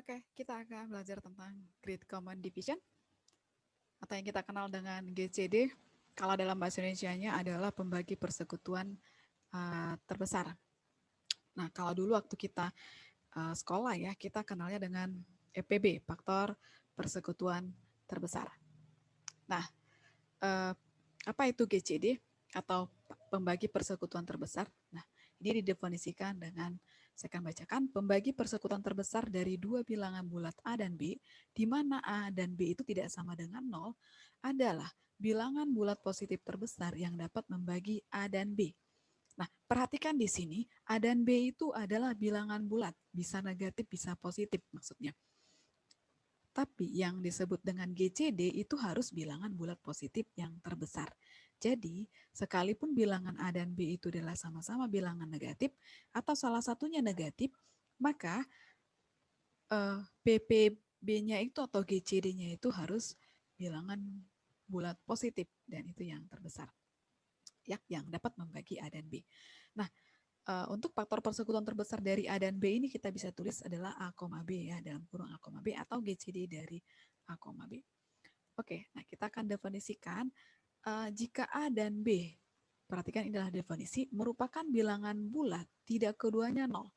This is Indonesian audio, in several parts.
Oke, kita akan belajar tentang Great Common Division atau yang kita kenal dengan GCD. Kalau dalam bahasa Indonesianya adalah pembagi persekutuan terbesar. Nah, kalau dulu waktu kita sekolah ya, kita kenalnya dengan FPB, faktor persekutuan terbesar. Nah, apa itu GCD atau pembagi persekutuan terbesar? Nah, ini didefinisikan dengan, saya akan bacakan, pembagi persekutuan terbesar dari dua bilangan bulat A dan B, di mana A dan B itu tidak sama dengan 0, adalah bilangan bulat positif terbesar yang dapat membagi A dan B. Nah, perhatikan di sini, A dan B itu adalah bilangan bulat, bisa negatif, bisa positif maksudnya. Tapi yang disebut dengan GCD itu harus bilangan bulat positif yang terbesar. Jadi, sekalipun bilangan A dan B itu adalah sama-sama bilangan negatif atau salah satunya negatif, maka PPB-nya itu atau GCD-nya itu harus bilangan bulat positif dan itu yang terbesar. Ya, yang dapat membagi A dan B. Nah, untuk faktor persekutuan terbesar dari A dan B ini kita bisa tulis adalah A, B ya, dalam kurung A, B atau GCD dari A, B. Oke, nah kita akan definisikan jika A dan B, perhatikan ini adalah definisi, merupakan bilangan bulat, tidak keduanya 0,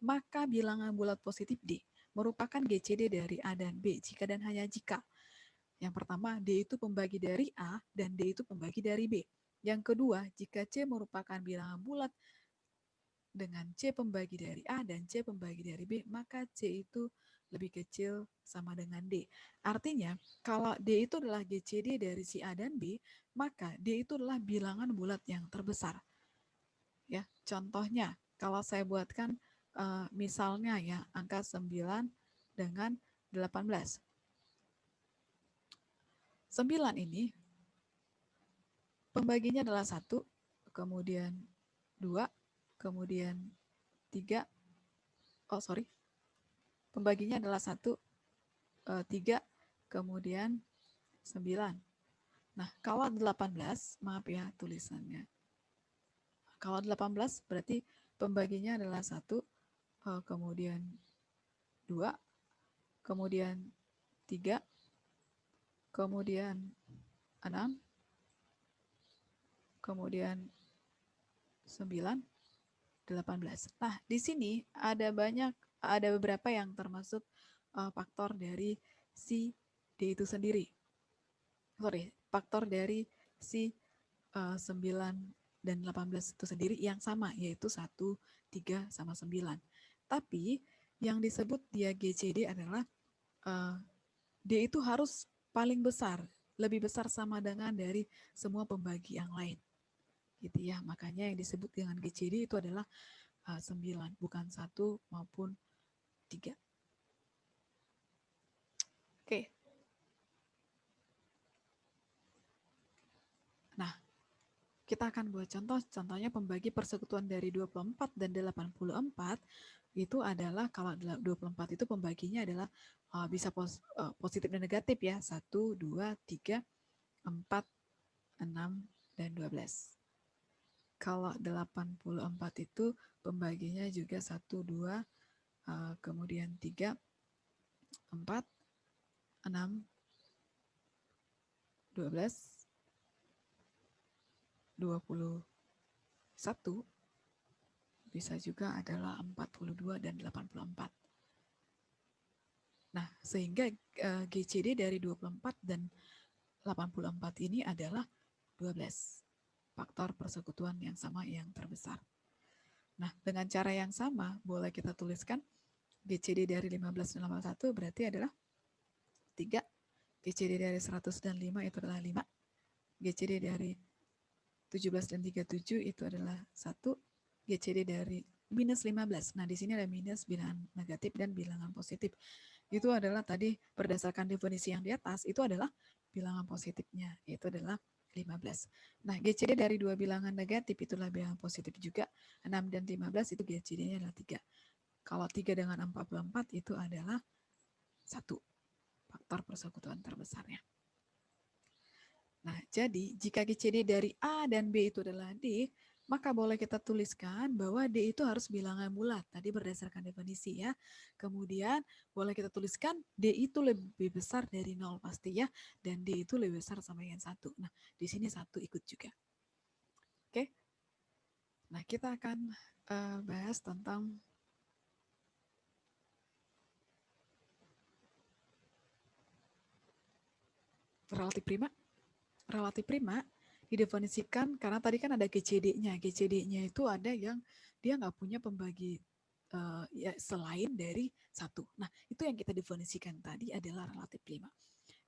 maka bilangan bulat positif D merupakan GCD dari A dan B jika dan hanya jika. Yang pertama, D itu pembagi dari A dan D itu pembagi dari B. Yang kedua, jika C merupakan bilangan bulat dengan C pembagi dari A dan C pembagi dari B, maka C itu lebih kecil sama dengan D. Artinya, kalau D itu adalah GCD dari si A dan B, maka D itu adalah bilangan bulat yang terbesar. Ya, contohnya, kalau saya buatkan misalnya ya, angka 9 dengan 18. 9 ini pembaginya adalah 1, kemudian 2, kemudian 3, pembaginya adalah 1, 3, kemudian 9. Nah, kalau 18, maaf ya tulisannya. Kalau 18 berarti pembaginya adalah 1, kemudian 2, kemudian 3, kemudian 6, kemudian 9, 18. Nah, di sini ada beberapa yang termasuk faktor dari si D itu sendiri. Faktor dari si 9 dan 18 itu sendiri yang sama, yaitu 1, 3, sama 9. Tapi yang disebut dia GCD adalah D itu harus paling besar, lebih besar sama dengan dari semua pembagi yang lain. Gitu ya, makanya yang disebut dengan GCD itu adalah 9, bukan 1 maupun 3. Oke. Nah, kita akan buat contoh. Contohnya pembagi persekutuan dari 24 dan 84 itu adalah, kalau 24 itu pembaginya adalah bisa positif dan negatif ya. 1, 2, 3, 4, 6, dan 12. Kalau 84 itu pembaginya juga 1, 2, kemudian 3, 4, 6, 12, 21, bisa juga adalah 42 dan 84. Nah, sehingga GCD dari 24 dan 84 ini adalah 12. Faktor persekutuan yang sama yang terbesar. Nah, dengan cara yang sama, boleh kita tuliskan GCD dari 15 dan 81 berarti adalah 3. GCD dari 100 dan 5 itu adalah 5. GCD dari 17 dan 37 itu adalah 1. GCD dari minus 15. Nah, di sini ada minus, bilangan negatif, dan bilangan positif. Itu adalah tadi berdasarkan definisi yang di atas, itu adalah bilangan positifnya, itu adalah 15. Nah, GCD dari dua bilangan negatif itulah bilangan positif juga. 6 dan 15 itu GCD-nya adalah 3. Kalau 3 dengan 44 itu adalah 1. Faktor persekutuan terbesarnya. Nah, jadi jika GCD dari A dan B itu adalah D, maka boleh kita tuliskan bahwa D itu harus bilangan bulat. Tadi berdasarkan definisi ya. Kemudian boleh kita tuliskan D itu lebih besar dari 0 pasti ya. Dan D itu lebih besar sama dengan 1. Nah, di sini 1 ikut juga. Oke. Nah, kita akan bahas tentang relatif prima. Relatif prima didefinisikan karena tadi kan ada GCD-nya. GCD-nya itu ada yang dia nggak punya pembagi ya selain dari 1. Nah, itu yang kita definisikan tadi adalah relatif prima.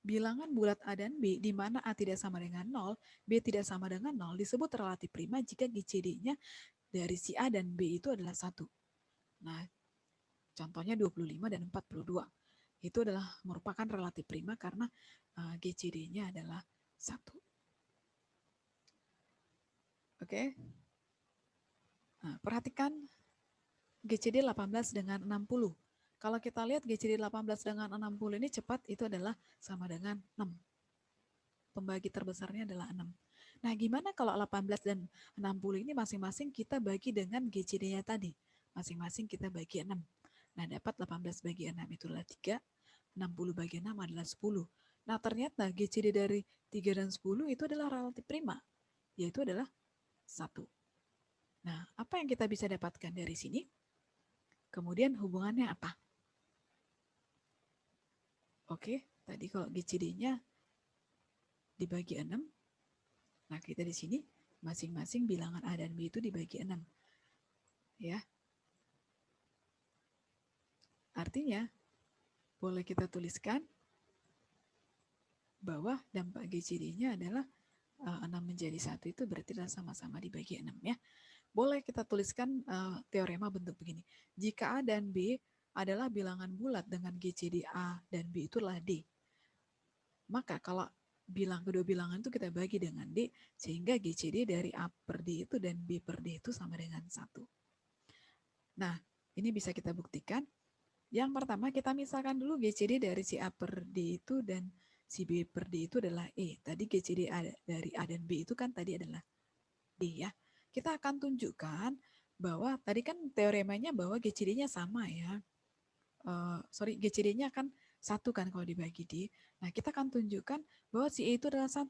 Bilangan bulat A dan B di mana A tidak sama dengan 0, B tidak sama dengan 0 disebut relatif prima jika GCD-nya dari si A dan B itu adalah 1. Nah, contohnya 25 dan 42. Itu adalah merupakan relatif prima karena GCD-nya adalah 1. Oke. Nah, perhatikan GCD 18 dengan 60. Kalau kita lihat GCD 18 dengan 60 ini cepat itu adalah sama dengan 6. Pembagi terbesarnya adalah 6. Nah, gimana kalau 18 dan 60 ini masing-masing kita bagi dengan GCD-nya tadi? Masing-masing kita bagi 6. Nah, dapat 18 bagi 6 itu adalah 3, 60 bagi 6 adalah 10. Nah, ternyata GCD dari 3 dan 10 itu adalah relatif prima, yaitu adalah 1. Nah, apa yang kita bisa dapatkan dari sini? Kemudian hubungannya apa? Oke, tadi kalau GCD-nya dibagi 6, nah kita di sini masing-masing bilangan A dan B itu dibagi 6. Ya. Artinya, boleh kita tuliskan bahwa dampak GCD-nya adalah 6 menjadi 1 itu berarti adalah sama-sama dibagi 6 ya. Boleh kita tuliskan teorema bentuk begini. Jika A dan B adalah bilangan bulat dengan GCD A dan B itulah D. Maka kalau kedua bilangan itu kita bagi dengan D, sehingga GCD dari A per D itu dan B per D itu sama dengan 1. Nah, ini bisa kita buktikan. Yang pertama kita misalkan dulu GCD dari si A per D itu dan si B per D itu adalah E. Tadi GCD dari A dan B itu kan tadi adalah D ya. Kita akan tunjukkan bahwa tadi kan teoremanya bahwa GCD-nya sama ya. GCD-nya kan 1 kan kalau dibagi D. Nah, kita akan tunjukkan bahwa si E itu adalah 1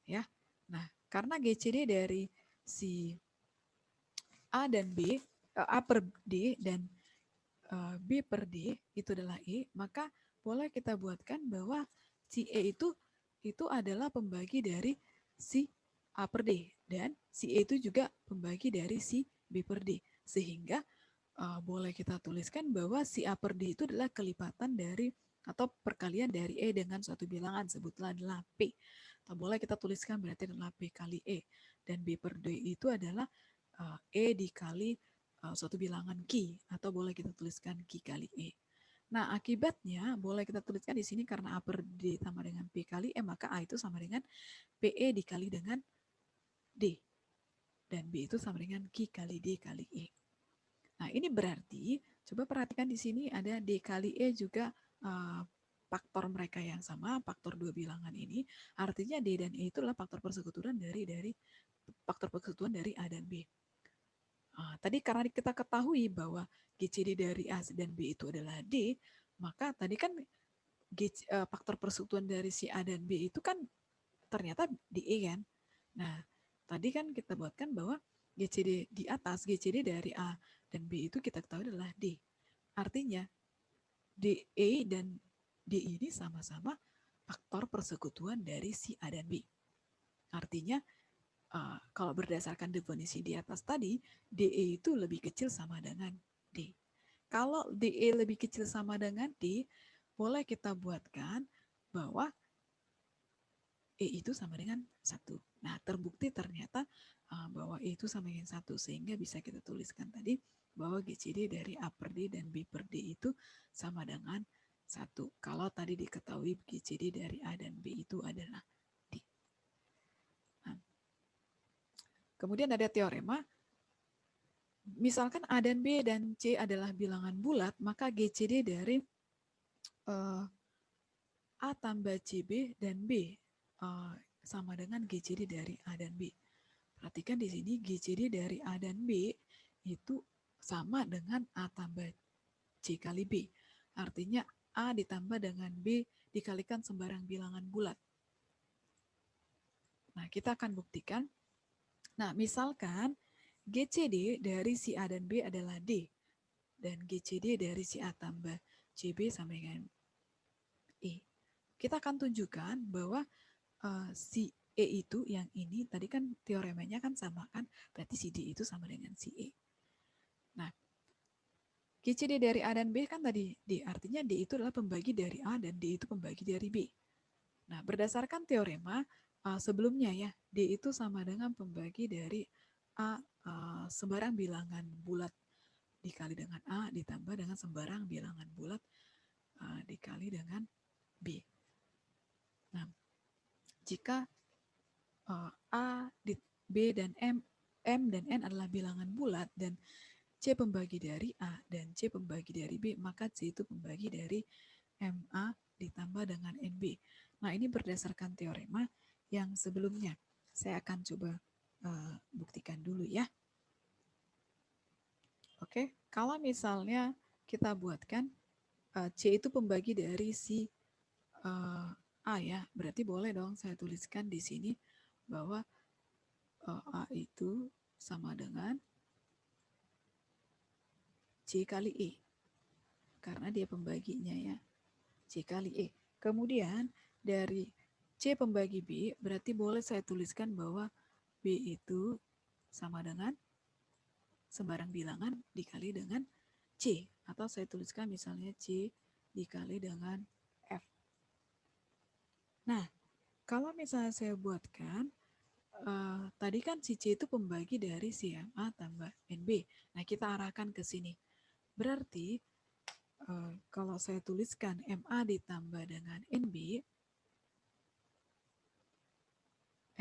ya. Nah, karena GCD dari si A dan B, A per D dan B per D itu adalah E, maka boleh kita buatkan bahwa si E itu adalah pembagi dari si A per D dan si E itu juga pembagi dari si B per D. Sehingga boleh kita tuliskan bahwa si A per D itu adalah kelipatan dari atau perkalian dari E dengan suatu bilangan, sebutlah adalah P. Atau boleh kita tuliskan berarti adalah P kali E. Dan B per D itu adalah E dikali suatu bilangan Q, atau boleh kita tuliskan Q kali E. Nah, akibatnya boleh kita tuliskan di sini karena A per D sama dengan P kali E, maka A itu sama dengan PE dikali dengan D. Dan B itu sama dengan Q kali D kali E. Nah, ini berarti, coba perhatikan di sini ada D kali E juga faktor mereka yang sama, faktor dua bilangan ini. Artinya D dan E itu adalah faktor persekutuan dari faktor persekutuan dari A dan B. Tadi karena kita ketahui bahwa GCD dari A dan B itu adalah D, maka tadi kan faktor persekutuan dari si A dan B itu kan ternyata di E kan. Nah, tadi kan kita buatkan bahwa GCD di atas, GCD dari A dan B itu kita ketahui adalah D. Artinya DE dan D ini sama-sama faktor persekutuan dari si A dan B. Artinya kalau berdasarkan definisi di atas tadi, DE itu lebih kecil sama dengan D. Kalau DE lebih kecil sama dengan D, boleh kita buatkan bahwa E itu sama dengan 1. Nah, terbukti ternyata bahwa E itu sama dengan 1, sehingga bisa kita tuliskan tadi bahwa GCD dari A per D dan B per D itu sama dengan 1. Kalau tadi diketahui GCD dari A dan B itu adalah D. Nah, kemudian ada teorema, misalkan A dan B dan C adalah bilangan bulat, maka GCD dari A tambah CB dan B sama dengan GCD dari A dan B. Perhatikan di sini GCD dari A dan B itu sama dengan A tambah C kali B. Artinya A ditambah dengan B dikalikan sembarang bilangan bulat. Nah, kita akan buktikan. Nah, misalkan GCD dari si A dan B adalah D. Dan GCD dari si A tambah CB sama dengan E. Kita akan tunjukkan bahwa si E itu yang ini, tadi kan teoremanya kan sama kan, berarti si D itu sama dengan si E. Nah, GCD dari A dan B kan tadi D, artinya D itu adalah pembagi dari A dan D itu pembagi dari B. Nah, berdasarkan teorema sebelumnya ya, D itu sama dengan pembagi dari A sembarang bilangan bulat dikali dengan A ditambah dengan sembarang bilangan bulat dikali dengan B. Nah, jika A, B dan M dan N adalah bilangan bulat dan C pembagi dari A dan C pembagi dari B, maka C itu pembagi dari MA ditambah dengan NB. Nah, ini berdasarkan teorema yang sebelumnya. Saya akan coba buktikan dulu ya. Oke, kalau misalnya kita buatkan C itu pembagi dari si A ya, berarti boleh dong saya tuliskan di sini bahwa A itu sama dengan C kali E, karena dia pembaginya ya, C kali E. Kemudian dari C pembagi B, berarti boleh saya tuliskan bahwa B itu sama dengan sembarang bilangan dikali dengan C. Atau saya tuliskan misalnya C dikali dengan F. Nah, kalau misalnya saya buatkan, tadi kan si C itu pembagi dari si MA tambah NB. Nah, kita arahkan ke sini. Berarti, kalau saya tuliskan MA ditambah dengan NB,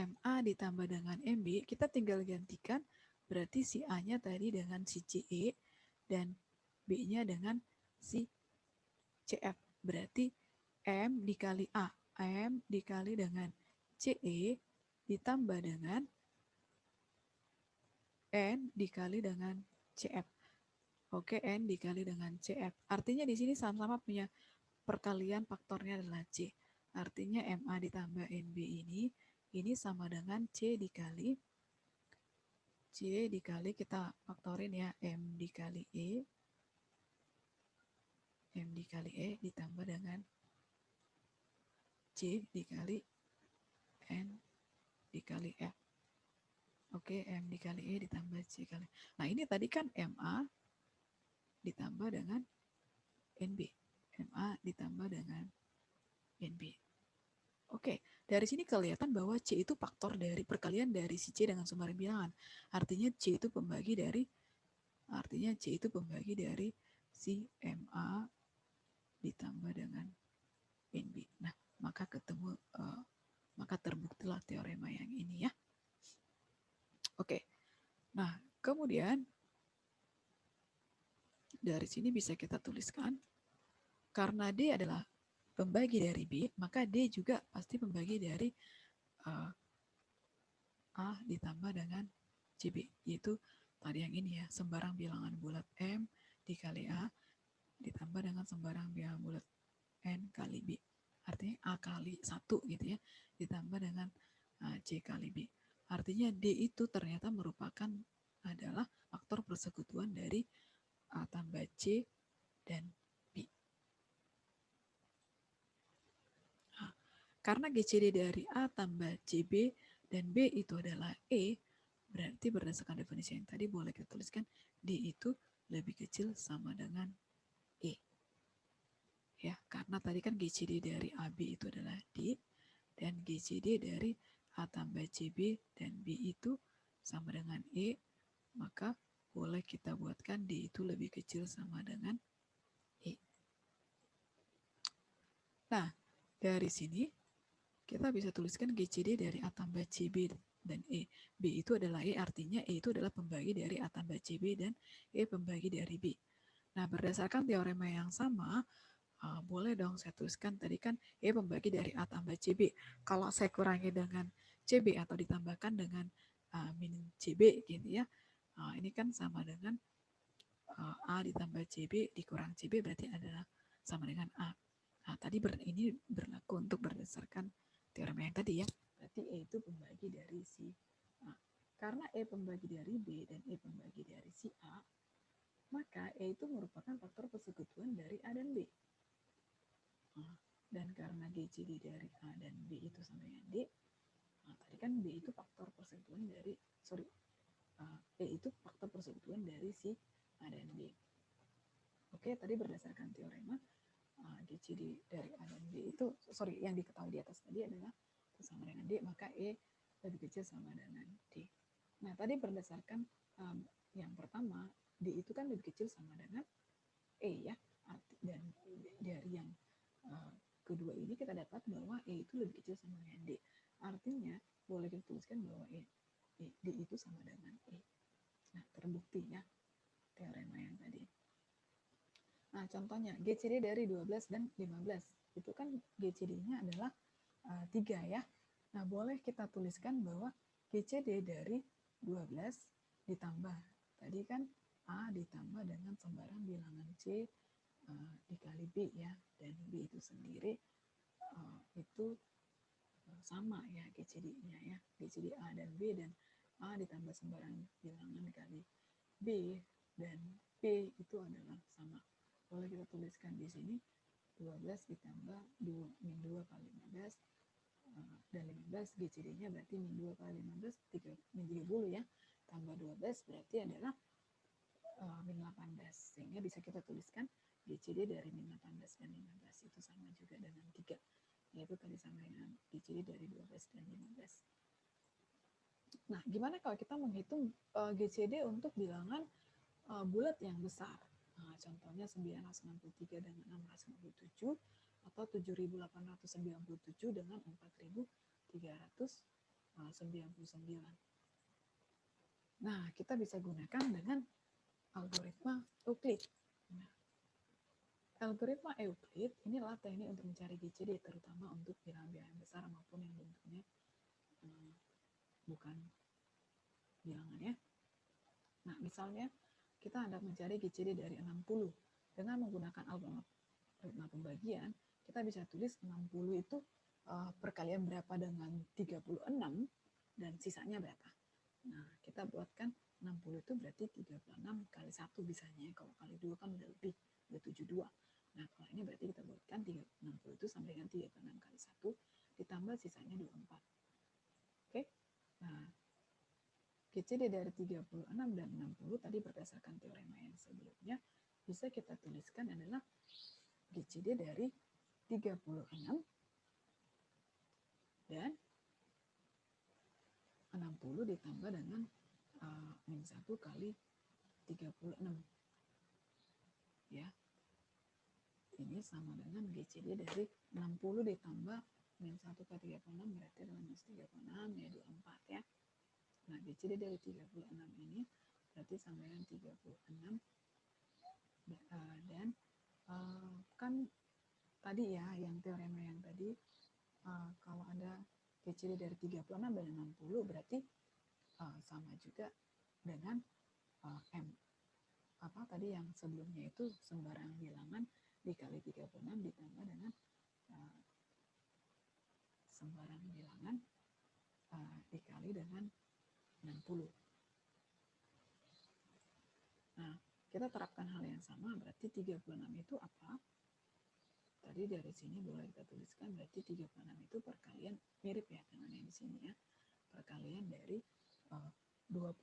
MA ditambah dengan MB, kita tinggal gantikan, berarti si A-nya tadi dengan si CE, dan B-nya dengan si CF. Berarti M dikali A, M dikali dengan CE ditambah dengan N dikali dengan CF. Oke, N dikali dengan CF. Artinya di sini sama-sama punya perkalian faktornya adalah C. Artinya MA ditambah NB ini sama dengan C dikali kita faktorin ya, M dikali E ditambah dengan C dikali N dikali F. Oke, M dikali E ditambah C kali. Nah, ini tadi kan MA ditambah dengan NB. MA ditambah dengan NB. Oke, dari sini kelihatan bahwa C itu faktor dari perkalian dari si C dengan sembarang bilangan. Artinya C itu pembagi dari si MA ditambah dengan NB. Nah, maka terbuktilah teorema yang ini ya. Oke. Nah, kemudian dari sini bisa kita tuliskan karena D adalah pembagi dari B, maka D juga pasti pembagi dari A ditambah dengan CB, yaitu tadi yang ini ya, sembarang bilangan bulat M dikali A ditambah dengan sembarang bilangan bulat N kali B. Artinya A kali 1 gitu ya, ditambah dengan C kali B. Artinya D itu ternyata merupakan adalah faktor persekutuan dari A tambah C dan B. Nah, karena GCD dari A tambah CB dan B itu adalah E, berarti berdasarkan definisi yang tadi boleh kita tuliskan D itu lebih kecil sama dengan E. Ya, karena tadi kan GCD dari AB itu adalah D dan GCD dari A tambah CB dan B itu sama dengan E, maka boleh kita buatkan D itu lebih kecil sama dengan E. Nah, dari sini kita bisa tuliskan GCD dari A tambah CB dan E. B itu adalah E, artinya E itu adalah pembagi dari A tambah CB dan E pembagi dari B. Nah, berdasarkan teorema yang sama, boleh dong saya tuliskan tadi kan E pembagi dari A tambah CB. Kalau saya kurangi dengan CB atau ditambahkan dengan min CB gitu ya. Ini kan sama dengan A ditambah CB dikurang CB berarti adalah sama dengan A. Nah, tadi ini berlaku untuk berdasarkan teorema yang tadi ya. Berarti E itu pembagi dari si A. Karena E pembagi dari B dan E pembagi dari si A, maka E itu merupakan faktor persekutuan dari A dan B. Dan karena GCD dari A dan B itu sama dengan D, tadi kan B itu faktor persekutuan dari, E itu faktor persekutuan dari si A dan B. Oke, tadi berdasarkan teorema, GCD dari A dan B itu, yang diketahui di atas tadi adalah sama dengan D, maka E lebih kecil sama dengan D. Nah, tadi berdasarkan yang pertama, D itu kan lebih kecil sama dengan E ya, dan dari yang kedua ini kita dapat bahwa E itu lebih kecil sama dengan D. Artinya, boleh kita tuliskan bahwa D itu sama dengan E. Nah, terbukti ya teorema yang tadi. Nah, contohnya GCD dari 12 dan 15. Itu kan GCD-nya adalah 3 ya. Nah, boleh kita tuliskan bahwa GCD dari 12 ditambah. Tadi kan A ditambah dengan sembarang bilangan C dikali B ya. Dan B itu sendiri itu sama ya GCD-nya ya. GCD A dan B, dan A ditambah sembarang bilangan dikali B, dan B itu adalah sama. Boleh kita tuliskan di sini 12 ditambah min 2 kali 15 dan 15, GCD-nya berarti min 2 kali 15 min 30 ya, tambah 12 berarti adalah min 18, sehingga bisa kita tuliskan GCD dari min 18 dan 15 itu sama juga dengan 3, yaitu tadi sama dengan GCD dari 12 dan 15. Nah, gimana kalau kita menghitung GCD untuk bilangan bulat yang besar? Nah, contohnya 963 dengan 697 atau 7.897 dengan 4.399. Nah, kita bisa gunakan dengan algoritma Euclid. Nah, algoritma Euclid inilah teknik untuk mencari GCD, terutama untuk bilangan-bilangan besar maupun yang bentuknya bukan bilangan ya. Nah, misalnya kita hendak mencari GCD dari 60 dengan menggunakan algoritma pembagian, kita bisa tulis 60 itu perkalian berapa dengan 36 dan sisanya berapa. Nah, kita buatkan 60 itu berarti 36 kali 1 bisanya. Kalau kali 2 kan udah lebih, udah 72. Nah, kalau ini berarti kita buatkan 60 itu sama dengan 36 kali 1 ditambah sisanya 24. Oke? Nah, GCD dari 36 dan 60 tadi berdasarkan teorema yang sebelumnya bisa kita tuliskan adalah GCD dari 36 dan 60 ditambah dengan min 1 kali 36. Ya. Ini sama dengan GCD dari 60 ditambah min 1 kali 36 berarti adalah minus 36 ya 24 ya. Nah, GCD dari 36 ini berarti sama dengan 36 dan kan tadi ya yang teorema yang tadi kalau ada GCD dari 36 dan 60 berarti sama juga dengan M. Apa tadi yang sebelumnya itu sembarang bilangan dikali 36 ditambah dengan sembarang bilangan dikali dengan 60. Nah, kita terapkan hal yang sama, berarti 36 itu apa? Tadi dari sini boleh kita tuliskan, berarti 36 itu perkalian, mirip ya dengan yang di sini ya, perkalian dari 24,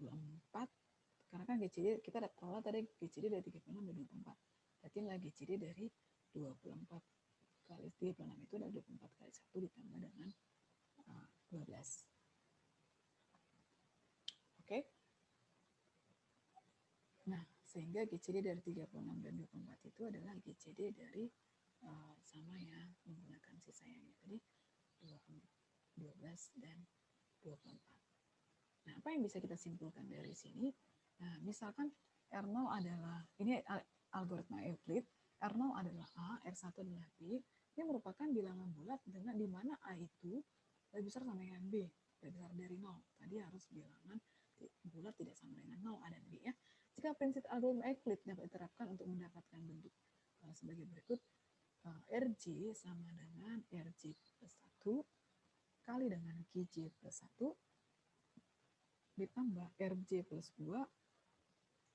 karena kan GCD, kita dapat pola tadi GCD dari 36 dan 24, berarti nilai GCD dari 24 kali 36 itu adalah 24 kali 1 ditambah dengan 12. Oke? Nah, sehingga GCD dari 36 dan 24 itu adalah GCD dari sama ya, menggunakan sisanya tadi 12 dan 24. Nah, apa yang bisa kita simpulkan dari sini? Nah, misalkan R0 adalah, ini algoritma Euclid, R0 adalah A, R1 adalah B, ini merupakan bilangan bulat dengan di mana A itu lebih besar sama dengan B, besar dari 0. Tadi harus bilangan bulat tidak sama dengan 0 A dan B ya. Jika prinsip algoritma Euclid dapat diterapkan untuk mendapatkan bentuk sebagai berikut, RJ sama dengan RJ plus 1 kali dengan GJ plus 1 ditambah RJ plus 2,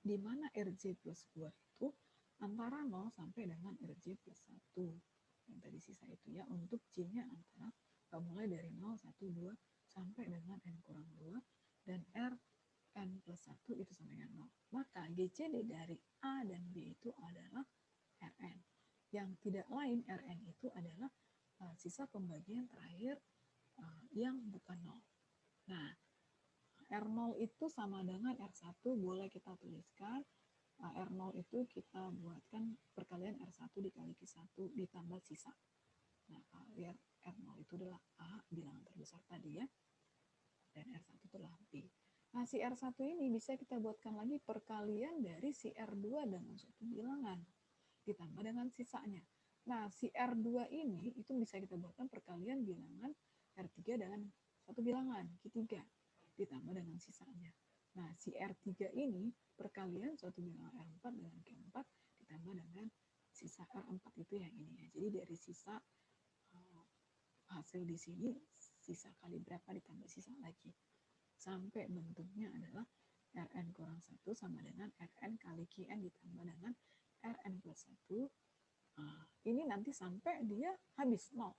di mana RJ plus 2 itu antara 0 sampai dengan RJ plus 1. Yang tadi sisa itu ya, untuk J-nya antara mulai dari 0, 1, 2, sampai dengan N kurang 2, dan R N plus 1 itu sama dengan 0. Maka GCD dari A dan B itu adalah Rn. Yang tidak lain, Rn itu adalah sisa pembagian terakhir yang bukan 0. Nah, R0 itu sama dengan R1, boleh kita tuliskan. R0 itu kita buatkan perkalian R1 dikali Q1 ditambah sisa. Nah, R0 itu adalah A, bilangan terbesar tadi ya. Dan R1 itu adalah B. Nah, si R1 ini bisa kita buatkan lagi perkalian dari si R2 dengan suatu bilangan. Ditambah dengan sisanya. Nah, si R2 ini itu bisa kita buatkan perkalian bilangan R3 dengan satu bilangan, Q3. Ditambah dengan sisanya. Nah, si R3 ini perkalian suatu bilangan R4 dengan Q4 ditambah dengan sisa R4 itu yang ini ya. Jadi dari sisa hasil di sini, sisa kali berapa ditambah sisa lagi. Sampai bentuknya adalah Rn kurang 1 sama dengan Rn kali Qn ditambah dengan Rn plus 1. Ini nanti sampai dia habis 0.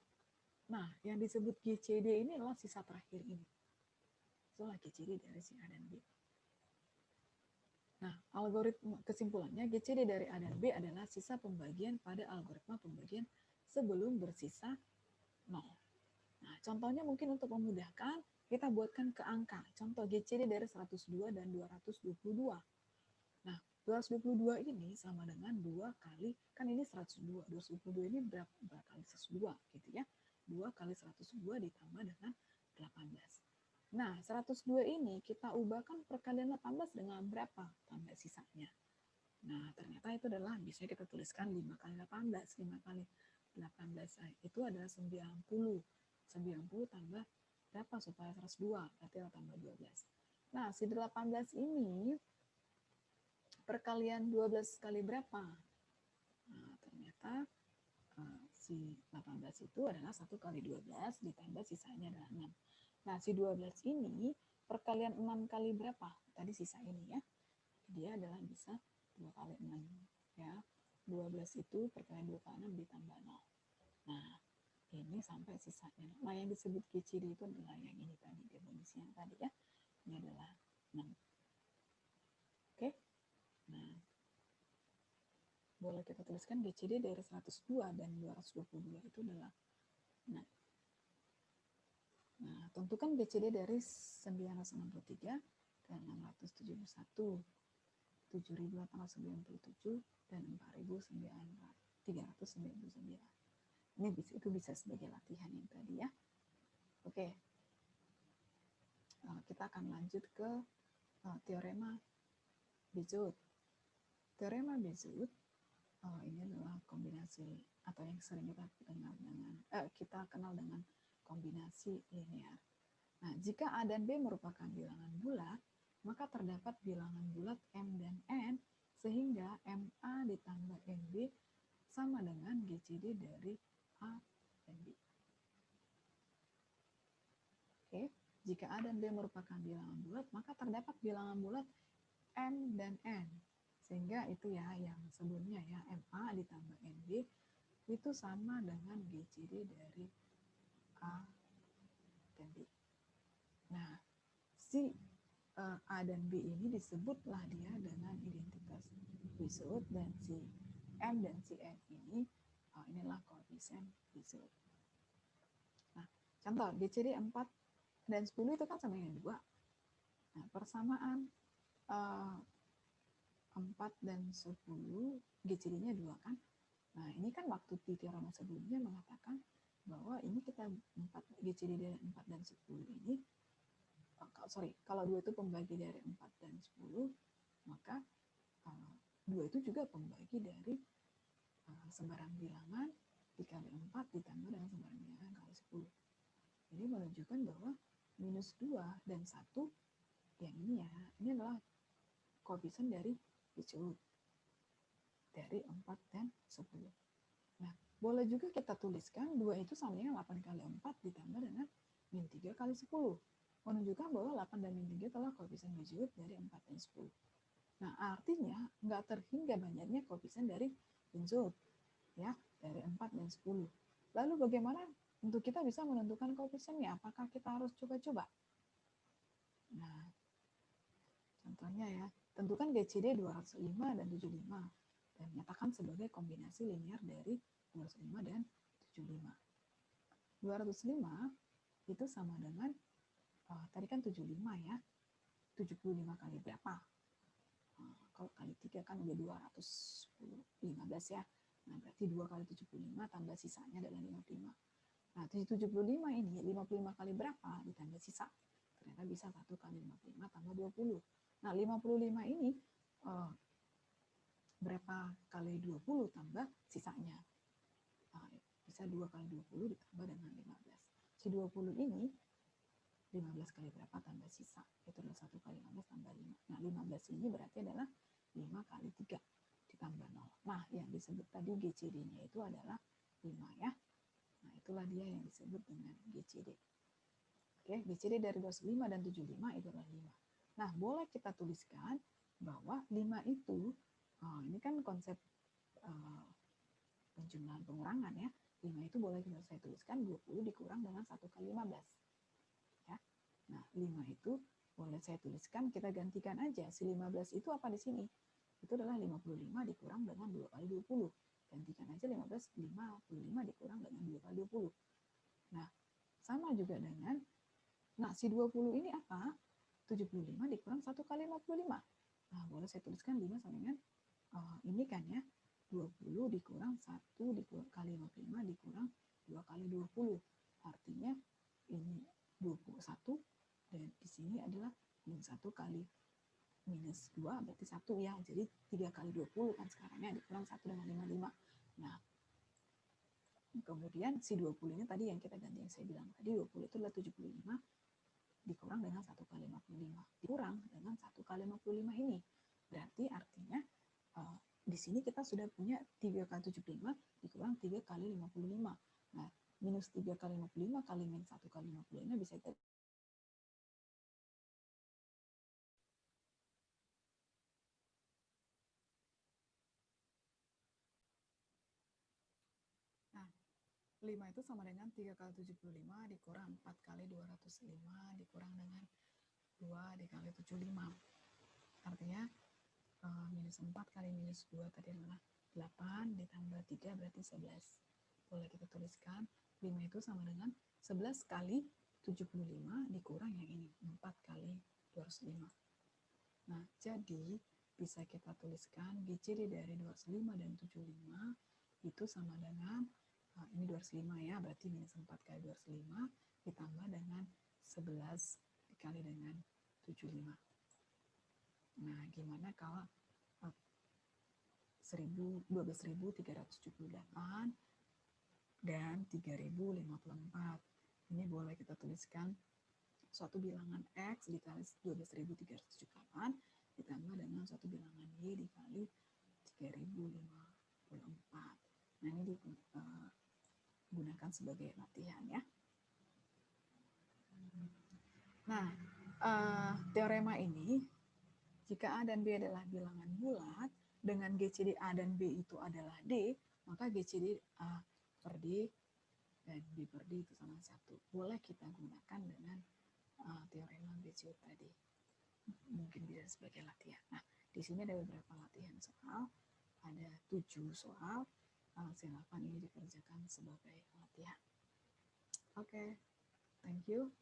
Nah, yang disebut GCD ini adalah sisa terakhir ini. Itulah GCD dari si A dan B. Nah, algoritma kesimpulannya GCD dari A dan B adalah sisa pembagian pada algoritma pembagian sebelum bersisa 0. Nah, contohnya mungkin untuk memudahkan, kita buatkan ke angka. Contoh GCD dari 102 dan 222. Nah, 222 ini sama dengan 2 kali, kan ini 102. 222 ini berapa kali 102 gitu ya. 2 kali 102 ditambah dengan 18. Nah, 102 ini kita ubahkan perkalian 18 dengan berapa? Tambah sisanya. Nah, ternyata itu adalah bisa kita tuliskan 5 kali 18. 5 kali 18 itu adalah 90. 90 tambah berapa supaya 102? Berarti tambah 12. Nah, si 18 ini perkalian 12 kali berapa? Nah, ternyata si 18 itu adalah 1 kali 12 ditambah sisanya adalah 6. Nah, si 12 ini perkalian 6 kali berapa? Tadi sisa ini ya. Dia adalah bisa 2 kali 6 ya. 12 itu perkalian 2 kali 6 ditambah 0. Nah, ini sampai sisanya. Nah, yang disebut GCD itu adalah yang ini tadi, definisinya tadi ya. Ini adalah 6. Oke. Nah, boleh kita tuliskan GCD dari 102 dan 222 itu adalah 6. Nah, tentukan GCD dari 963 dan 671, 7.897 dan 4.399. Ini itu bisa sebagai latihan yang tadi ya. Oke. Kita akan lanjut ke teorema Bézout. Teorema Bézout ini adalah kombinasi atau yang sering kita kenal dengan kombinasi linear. Nah, jika A dan B merupakan bilangan bulat, maka terdapat bilangan bulat M dan N, sehingga MA ditambah MB sama dengan GCD dari A dan B. Oke, jika A dan B merupakan bilangan bulat, maka terdapat bilangan bulat M dan N. Sehingga itu ya yang sebelumnya ya, MA ditambah MB itu sama dengan GCD dari A dan B. Nah, si A dan B ini disebutlah dia dengan identitas Bézout, dan si M dan si N ini inilah koefisien Bézout. Nah, contoh GCD 4 dan 10 itu kan sama dengan 2. Nah, persamaan 4 dan 10 GCD-nya 2 kan. Nah, ini kan waktu di teorema sebelumnya mengatakan bahwa ini kita 4 GCD dari 4 dan 10 ini kalau 2 itu pembagi dari 4 dan 10, maka 2 itu juga pembagi dari sembarang bilangan dikali 4 ditambah dengan sembarang bilangan kali 10. Jadi menunjukkan bahwa minus 2 dan 1, yang ini ya, ini adalah koefisien dari Biot dari 4 dan 10. Nah, boleh juga kita tuliskan 2 itu sama dengan 8 kali 4 ditambah dengan min 3 kali 10. Menunjukkan bahwa 8 dan min 3 adalah koefisien Biot dari 4 dan 10. Nah, artinya nggak terhingga banyaknya koefisien dari Biot, ya, dari 4 dan 10. Lalu bagaimana untuk kita bisa menentukan koefisiennya? Apakah kita harus coba-coba? Nah, contohnya ya, tentukan GCD 205 dan 75 dan nyatakan sebagai kombinasi linear dari 205 dan 75. 205 itu sama dengan tadi kan 75 ya. 75 kali berapa? Kalau kali 3 kan udah 215 ya. Nah, berarti 2 kali 75 tambah sisanya adalah 55. Nah, 75 ini 55 kali berapa ditambah sisa? Ternyata bisa 1 kali 55 tambah 20. Nah, 55 ini berapa kali 20 tambah sisanya? Nah, bisa 2 kali 20 ditambah dengan 15. Si 20 ini 15 kali berapa tambah sisa? Itu adalah 1 kali 15 tambah 5. Nah, 15 ini berarti adalah 5 kali 3 ditambah 0. Nah, yang disebut tadi GCD-nya itu adalah 5 ya. Nah, itulah dia yang disebut dengan GCD. Oke, GCD dari 25 dan 75 itu adalah 5. Nah, boleh kita tuliskan bahwa 5 itu, ini kan konsep penjumlahan pengurangan ya. 5 itu boleh saya tuliskan 20 dikurang dengan 1 kali 15. Ya. Nah, 5 itu boleh saya tuliskan, kita gantikan aja. Si 15 itu apa di sini? Itu adalah 55 dikurang dengan 2 kali 20. Gantikan aja 55 dikurang dengan 2 kali 20. Nah, sama juga dengan, nah si 20 ini apa? 75 dikurang 1 kali 55. Nah, boleh saya tuliskan 5 sama dengan, ini kan ya, 20 dikurang 1 kali 55 dikurang 2 kali 20. Artinya ini 21 dan di sini adalah min 1 kali minus 2 berarti 1 ya. Jadi 3 kali 20 kan sekarangnya dikurang 1 dengan 55. Nah, kemudian si 20 ini tadi yang kita ganti yang saya bilang tadi 20 itu adalah 75 dikurang dengan 1 kali 55 dikurang dengan 1 kali 55 ini. Berarti artinya di sini kita sudah punya 3 kali 75 dikurang 3 kali 55. Nah, minus 3 kali 55 kali min 1 kali 55 bisa kita Nah, 5 itu sama dengan 3 kali 75 dikurang 4 kali 205 dikurang dengan 2 dikali 75. Artinya minus 4 kali minus 2 tadi adalah 8 ditambah 3 berarti 11. Boleh kita tuliskan 5 itu sama dengan 11 kali 75 dikurang yang ini 4 kali 205. Nah, jadi bisa kita tuliskan GCD dari 205 dan 75 itu sama dengan ini 205 ya, berarti minus 4 kali 205 ditambah dengan 11 dikali dengan 75. Nah, gimana kalau 12.378 dan 3.054. Ini boleh kita tuliskan suatu bilangan X dikali 12.378 ditambah dengan suatu bilangan Y dikali 3.054. Nah, ini digunakan sebagai latihan ya. Nah, teorema ini, jika A dan B adalah bilangan bulat, dengan GCD A dan B itu adalah D, maka GCD A per D dan B per D itu sama 1. Boleh kita gunakan dengan teorema Biot tadi. Mungkin bisa sebagai latihan. Nah, di sini ada beberapa latihan soal. Ada 7 soal. Silakan ini dikerjakan sebagai latihan. Oke, thank you.